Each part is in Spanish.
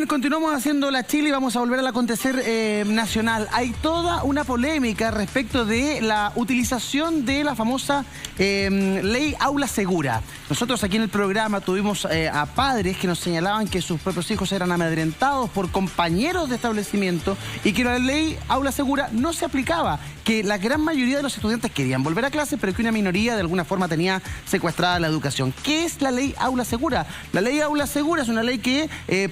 Bien, continuamos haciendo la Chile y vamos a volver al acontecer nacional. Hay toda una polémica respecto de la utilización de la famosa ley Aula Segura. Nosotros aquí en el programa tuvimos a padres que nos señalaban que sus propios hijos eran amedrentados por compañeros de establecimiento y que la ley Aula Segura no se aplicaba, que la gran mayoría de los estudiantes querían volver a clase, pero que una minoría de alguna forma tenía secuestrada la educación. ¿Qué es la ley Aula Segura? La ley Aula Segura es una ley que se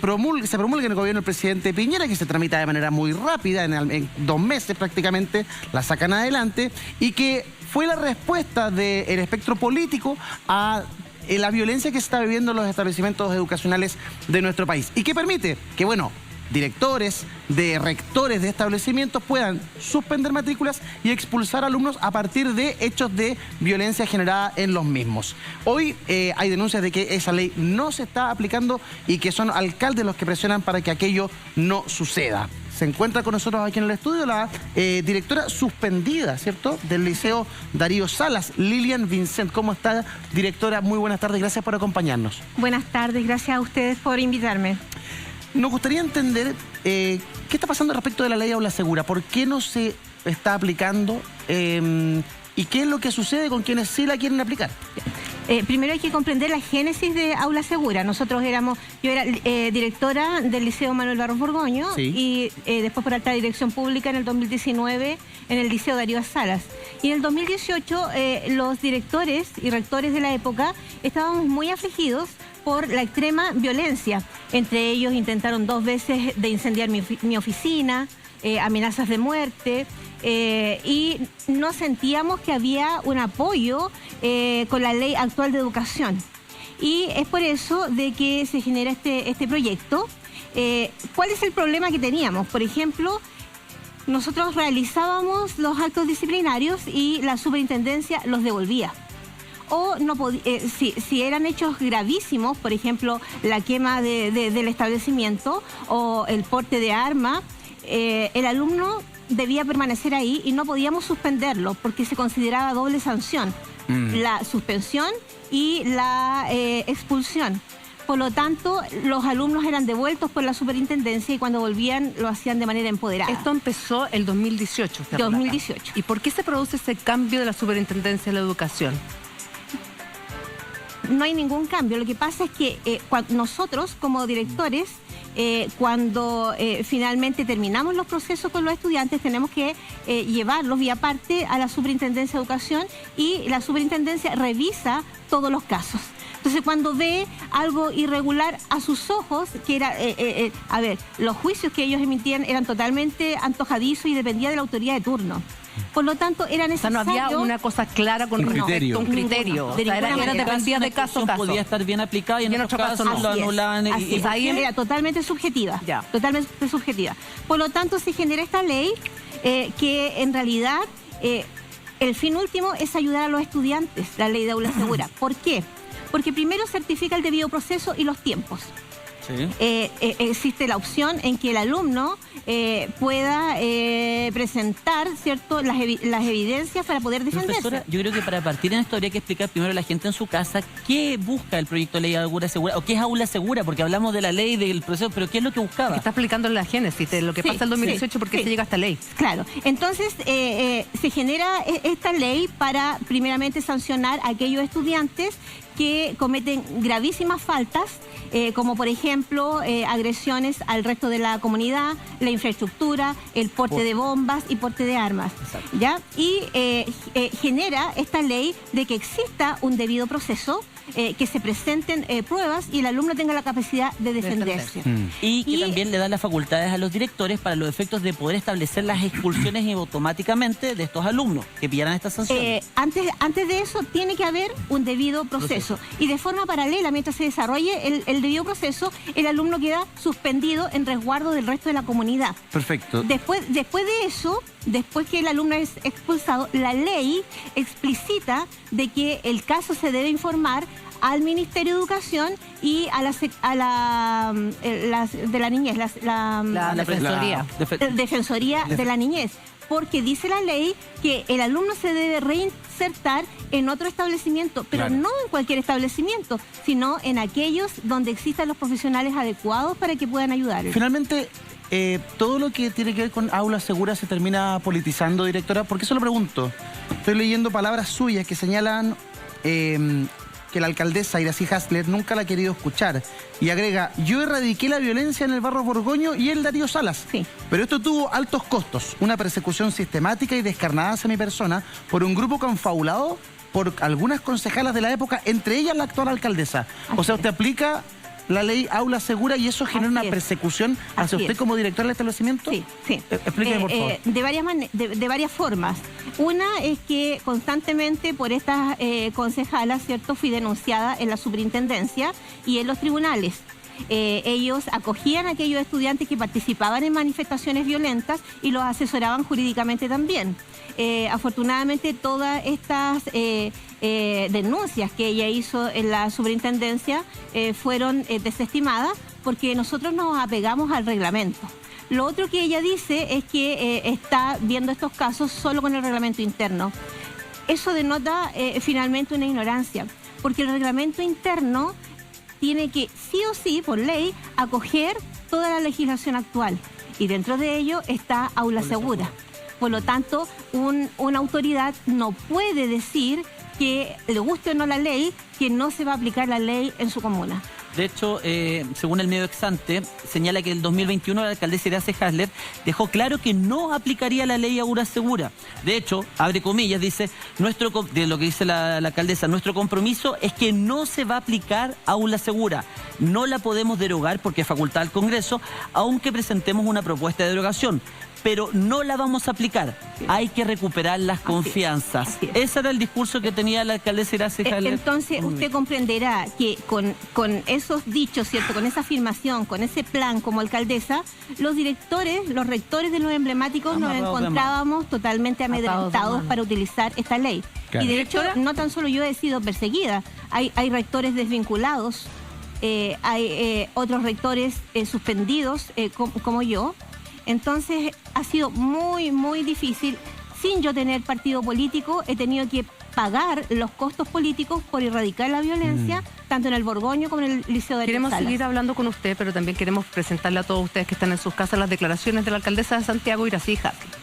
promulga en el gobierno del presidente Piñera, que se tramita de manera muy rápida, en 2 meses prácticamente la sacan adelante, y que fue la respuesta del espectro político a la violencia que se está viviendo en los establecimientos educacionales de nuestro país. Y que permite que, bueno, directores, rectores de establecimientos puedan suspender matrículas y expulsar alumnos a partir de hechos de violencia generada en los mismos. Hoy hay denuncias de que esa ley no se está aplicando y que son alcaldes los que presionan para que aquello no suceda. Se encuentra con nosotros aquí en el estudio la directora suspendida, ¿cierto?, del Liceo Darío Salas, Lilian Vincent. ¿Cómo está, directora? Muy buenas tardes, gracias por acompañarnos. Buenas tardes, gracias a ustedes por invitarme. Nos gustaría entender qué está pasando respecto de la ley Aula Segura, por qué no se está aplicando y qué es lo que sucede con quienes sí la quieren aplicar. Primero hay que comprender la génesis de Aula Segura. Yo era directora del Liceo Manuel Barros Borgoño, sí, y después por alta dirección pública en el 2019 en el Liceo Darío Salas. Y en el 2018 los directores y rectores de la época estábamos muy afligidos por la extrema violencia. Entre ellos intentaron 2 veces de incendiar mi oficina, amenazas de muerte, y no sentíamos que había un apoyo con la ley actual de educación. Y es por eso de que se genera este proyecto. ¿Cuál es el problema que teníamos? Por ejemplo, nosotros realizábamos los actos disciplinarios y la superintendencia los devolvía. O no si eran hechos gravísimos, por ejemplo, la quema del establecimiento o el porte de arma, el alumno debía permanecer ahí y no podíamos suspenderlo porque se consideraba doble sanción, la suspensión y la expulsión. Por lo tanto, los alumnos eran devueltos por la superintendencia y cuando volvían lo hacían de manera empoderada. Esto empezó el 2018. 2018. ¿Y por qué se produce ese cambio de la superintendencia de la educación? No hay ningún cambio. Lo que pasa es que nosotros como directores, cuando finalmente terminamos los procesos con los estudiantes, tenemos que llevarlos vía parte a la Superintendencia de Educación y la Superintendencia revisa todos los casos. Entonces, cuando ve algo irregular a sus ojos, que era, los juicios que ellos emitían eran totalmente antojadizos y dependía de la autoridad de turno. Por lo tanto, era necesario... O sea, no había una cosa clara con respecto a un criterio. O sea, era dependía de caso a caso. Podía estar bien aplicada y en otros casos no. lo anulaban. Ahí era totalmente subjetiva. Ya. Totalmente subjetiva. Por lo tanto, se genera esta ley que en realidad el fin último es ayudar a los estudiantes, la ley de Aula Segura. ¿Por qué? Porque primero certifica el debido proceso y los tiempos. Sí. Existe la opción en que el alumno pueda presentar, ¿cierto?, las evidencias para poder defenderse. Profesora, yo creo que para partir en esto habría que explicar primero a la gente en su casa qué busca el proyecto de ley Aula Segura, o qué es Aula Segura, porque hablamos de la ley, del proceso, pero ¿qué es lo que buscaba? Está explicando la génesis de lo que pasa en el 2018, por qué se llega a esta ley. Claro, entonces se genera esta ley para primeramente sancionar a aquellos estudiantes que cometen gravísimas faltas, como por ejemplo agresiones al resto de la comunidad, la infraestructura, el porte de bombas y porte de armas. ¿Ya? Y genera esta ley de que exista un debido proceso, que se presenten pruebas y el alumno tenga la capacidad de defenderse. Y que también le da las facultades a los directores para los efectos de poder establecer las expulsiones automáticamente de estos alumnos que pillaran estas sanciones. Antes de eso tiene que haber un debido proceso. Y de forma paralela, mientras se desarrolle el debido proceso, el alumno queda suspendido en resguardo del resto de la comunidad. Perfecto. Después de eso, después que el alumno es expulsado, la ley explicita de que el caso se debe informar al Ministerio de Educación y a de la niñez, la Defensoría. Defensoría de la Niñez, porque dice la ley que el alumno se debe reinsertar en otro establecimiento, pero no en cualquier establecimiento, sino en aquellos donde existan los profesionales adecuados para que puedan ayudar. Finalmente, todo lo que tiene que ver con aulas seguras se termina politizando, directora. ¿Por qué se lo pregunto? Estoy leyendo palabras suyas que señalan que la alcaldesa Iracy Hasler nunca la ha querido escuchar. Y agrega, yo erradiqué la violencia en el Barros Borgoño y el Darío Salas. Sí. Pero esto tuvo altos costos, una persecución sistemática y descarnada hacia mi persona por un grupo confabulado por algunas concejalas de la época, entre ellas la actual alcaldesa. O sea, usted aplica la ley Aula Segura y eso genera una persecución hacia usted como director del establecimiento. Sí, sí. Explíqueme, por favor. De varias formas. Una es que constantemente por estas concejalas, ¿cierto?, fui denunciada en la superintendencia y en los tribunales. Ellos acogían a aquellos estudiantes que participaban en manifestaciones violentas y los asesoraban jurídicamente también. Afortunadamente todas estas denuncias que ella hizo en la superintendencia fueron desestimadas porque nosotros nos apegamos al reglamento. Lo otro que ella dice es que está viendo estos casos solo con el reglamento interno. Eso denota finalmente una ignorancia, porque el reglamento interno tiene que, sí o sí, por ley, acoger toda la legislación actual. Y dentro de ello está Aula Segura. Por lo tanto, una autoridad no puede decir que le guste o no la ley, que no se va a aplicar la ley en su comuna. De hecho, según el medio Exante, señala que en el 2021 la alcaldesa Iracy Hasler dejó claro que no aplicaría la ley Aula Segura. De hecho, abre comillas, dice, de lo que dice la alcaldesa, nuestro compromiso es que no se va a aplicar Aula Segura. No la podemos derogar porque es facultad del Congreso, aunque presentemos una propuesta de derogación. Pero no la vamos a aplicar. Hay que recuperar las confianzas. Así es. Ese era el discurso que tenía la alcaldesa Iracy Hasler. Entonces, usted comprenderá que con esos dichos, ¿cierto?, con esa afirmación, con ese plan como alcaldesa, los directores, los rectores de los emblemáticos nos encontrábamos totalmente amedrentados para utilizar esta ley. Claro. Y de hecho, no tan solo yo he sido perseguida, hay rectores desvinculados, hay otros rectores suspendidos como yo. Entonces ha sido muy, muy difícil. Sin yo tener partido político, he tenido que pagar los costos políticos por erradicar la violencia, tanto en el Borgoño como en el Liceo de Queremos Salas. seguir hablando con usted, pero también queremos presentarle a todos ustedes que están en sus casas las declaraciones de la alcaldesa de Santiago, Iracy Hasler.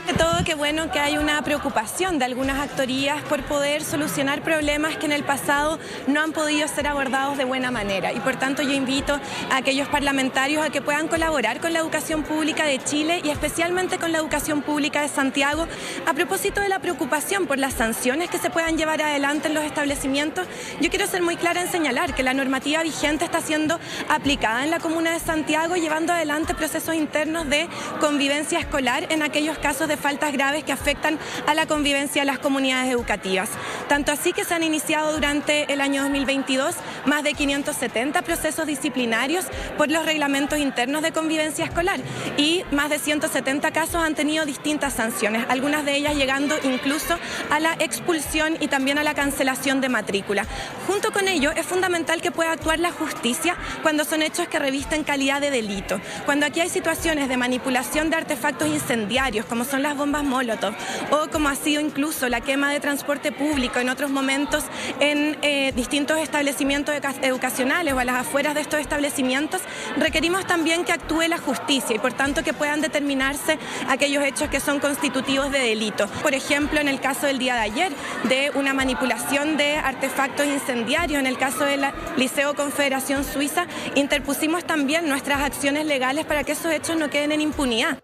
De todo, qué bueno que hay una preocupación de algunas actorías por poder solucionar problemas que en el pasado no han podido ser abordados de buena manera. Y por tanto yo invito a aquellos parlamentarios a que puedan colaborar con la educación pública de Chile y especialmente con la educación pública de Santiago a propósito de la preocupación por las sanciones que se puedan llevar adelante en los establecimientos. Yo quiero ser muy clara en señalar que la normativa vigente está siendo aplicada en la comuna de Santiago, llevando adelante procesos internos de convivencia escolar en aquellos casos de faltas graves que afectan a la convivencia de las comunidades educativas. Tanto así que se han iniciado durante el año 2022 más de 570 procesos disciplinarios por los reglamentos internos de convivencia escolar y más de 170 casos han tenido distintas sanciones, algunas de ellas llegando incluso a la expulsión y también a la cancelación de matrícula. Junto con ello, es fundamental que pueda actuar la justicia cuando son hechos que revisten calidad de delito. Cuando aquí hay situaciones de manipulación de artefactos incendiarios, como son las bombas Molotov, o como ha sido incluso la quema de transporte público en otros momentos en distintos establecimientos educacionales o a las afueras de estos establecimientos, requerimos también que actúe la justicia y por tanto que puedan determinarse aquellos hechos que son constitutivos de delito. Por ejemplo, en el caso del día de ayer, de una manipulación de artefactos incendiarios, en el caso del Liceo Confederación Suiza, interpusimos también nuestras acciones legales para que esos hechos no queden en impunidad.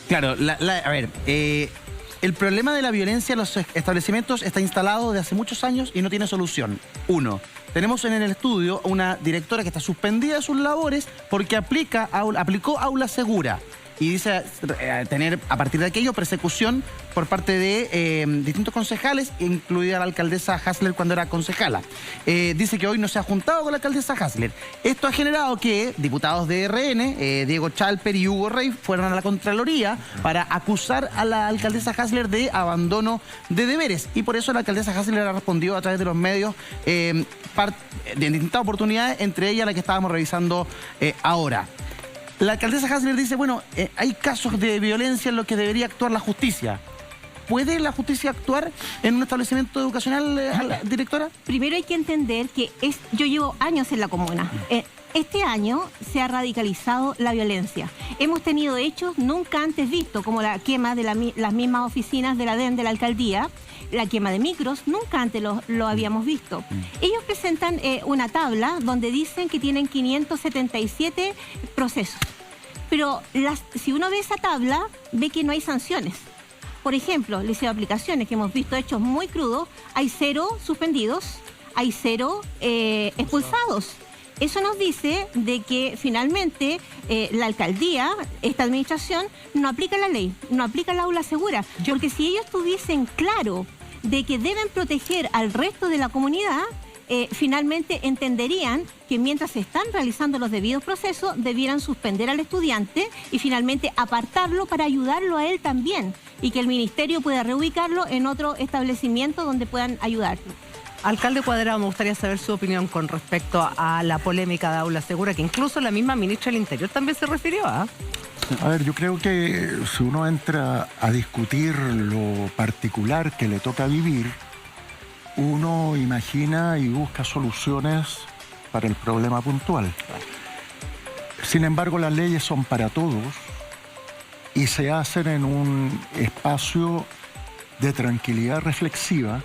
Claro, a ver, el problema de la violencia en los establecimientos está instalado desde hace muchos años y no tiene solución. Uno, tenemos en el estudio una directora que está suspendida de sus labores porque aplicó Aula Segura. y dice tener a partir de aquello persecución por parte de distintos concejales, incluida la alcaldesa Hasler cuando era concejala. Dice que hoy no se ha juntado con la alcaldesa Hasler. Esto ha generado que diputados de RN, Diego Chalper y Hugo Rey, fueron a la Contraloría para acusar a la alcaldesa Hasler de abandono de deberes. Y por eso la alcaldesa Hasler ha respondido a través de los medios de distintas oportunidades, entre ellas la que estábamos revisando ahora. La alcaldesa Hasler dice, bueno, hay casos de violencia en los que debería actuar la justicia. ¿Puede la justicia actuar en un establecimiento educacional, directora? Primero hay que entender que yo llevo años en la comuna. Este año se ha radicalizado la violencia. Hemos tenido hechos nunca antes vistos, como la quema de las mismas oficinas de la DEN de la alcaldía, la quema de micros, nunca antes lo habíamos visto. Ellos presentan una tabla donde dicen que tienen 577 procesos. Pero si uno ve esa tabla, ve que no hay sanciones. Por ejemplo, liceo de aplicaciones, que hemos visto hechos muy crudos, hay 0 suspendidos, hay 0 expulsados. Eso nos dice de que finalmente la alcaldía, esta administración, no aplica la ley, no aplica la aula segura. Porque si ellos tuviesen claro de que deben proteger al resto de la comunidad, finalmente entenderían que mientras se están realizando los debidos procesos, debieran suspender al estudiante y finalmente apartarlo para ayudarlo a él también, y que el ministerio pueda reubicarlo en otro establecimiento donde puedan ayudarlo. Alcalde Cuadrado, me gustaría saber su opinión con respecto a la polémica de aula segura, que incluso la misma ministra del Interior también se refirió a... A ver, yo creo que si uno entra a discutir lo particular que le toca vivir, uno imagina y busca soluciones para el problema puntual. Sin embargo, las leyes son para todos y se hacen en un espacio de tranquilidad reflexiva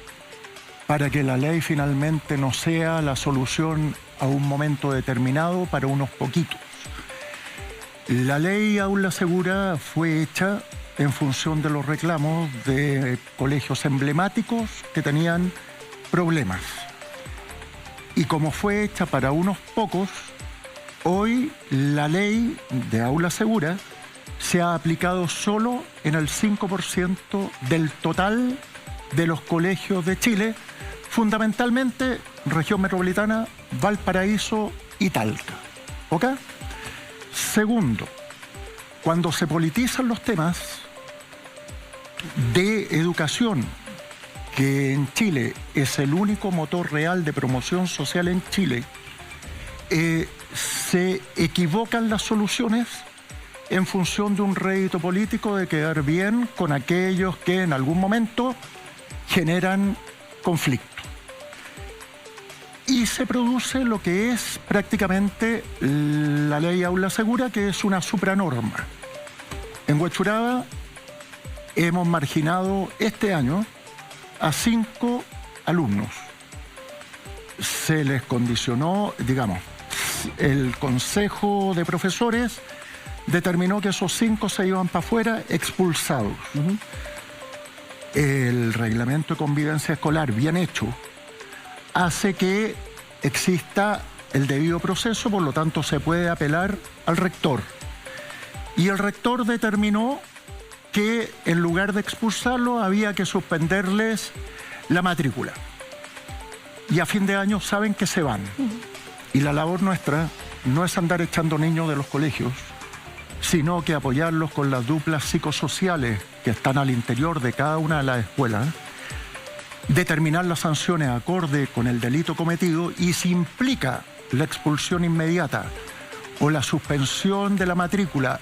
para que la ley finalmente no sea la solución a un momento determinado para unos poquitos. La ley Aula Segura fue hecha en función de los reclamos de colegios emblemáticos que tenían problemas. Y como fue hecha para unos pocos, hoy la ley de Aula Segura se ha aplicado solo en el 5% del total de los colegios de Chile, fundamentalmente región metropolitana, Valparaíso y Talca. ¿Ok? Segundo, cuando se politizan los temas de educación, que en Chile es el único motor real de promoción social en Chile, se equivocan las soluciones en función de un rédito político de quedar bien con aquellos que en algún momento generan conflicto. Y se produce lo que es prácticamente la ley Aula Segura, que es una supranorma. En Huechuraba hemos marginado este año a 5 alumnos. Se les condicionó, digamos, el Consejo de Profesores determinó que esos 5 se iban para afuera expulsados. El reglamento de convivencia escolar, bien hecho, hace que exista el debido proceso, por lo tanto se puede apelar al rector. Y el rector determinó que en lugar de expulsarlo había que suspenderles la matrícula. Y a fin de año saben que se van. Y la labor nuestra no es andar echando niños de los colegios, sino que apoyarlos con las duplas psicosociales que están al interior de cada una de las escuelas, determinar las sanciones acorde con el delito cometido, y si implica la expulsión inmediata o la suspensión de la matrícula,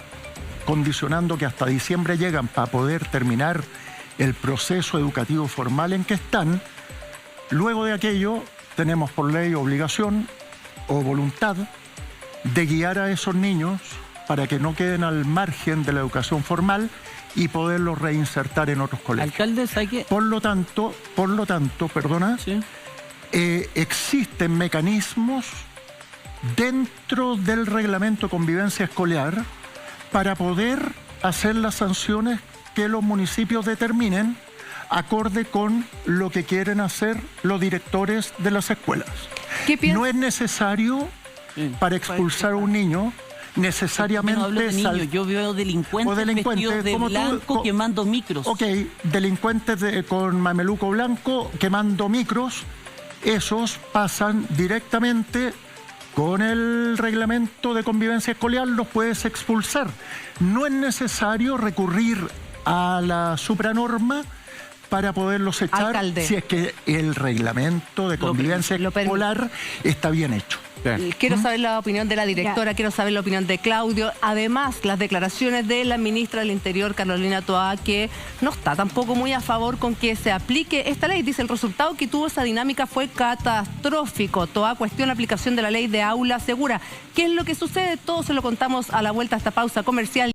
condicionando que hasta diciembre llegan para poder terminar el proceso educativo formal en que están, luego de aquello tenemos por ley obligación o voluntad de guiar a esos niños para que no queden al margen de la educación formal y poderlos reinsertar en otros colegios. Alcalde, ¿sabe qué? Por lo tanto, perdona, ¿sí? Existen mecanismos dentro del reglamento de convivencia escolar para poder hacer las sanciones que los municipios determinen acorde con lo que quieren hacer los directores de las escuelas. ¿Qué piensa? No es necesario para expulsar a un niño necesariamente... Yo no hablo de niños, yo veo delincuentes vestidos de blanco quemando micros. Ok, delincuentes con mameluco blanco quemando micros, esos pasan directamente con el reglamento de convivencia escolar, los puedes expulsar. No es necesario recurrir a la supranorma para poderlos echar, alcalde, si es que el reglamento de convivencia escolar está bien hecho. Quiero saber la opinión de la directora, quiero saber la opinión de Claudio. Además, las declaraciones de la ministra del Interior, Carolina Toá, que no está tampoco muy a favor con que se aplique esta ley. Dice, el resultado que tuvo esa dinámica fue catastrófico. Toá cuestiona la aplicación de la ley de aula segura. ¿Qué es lo que sucede? Todo se lo contamos a la vuelta a esta pausa comercial.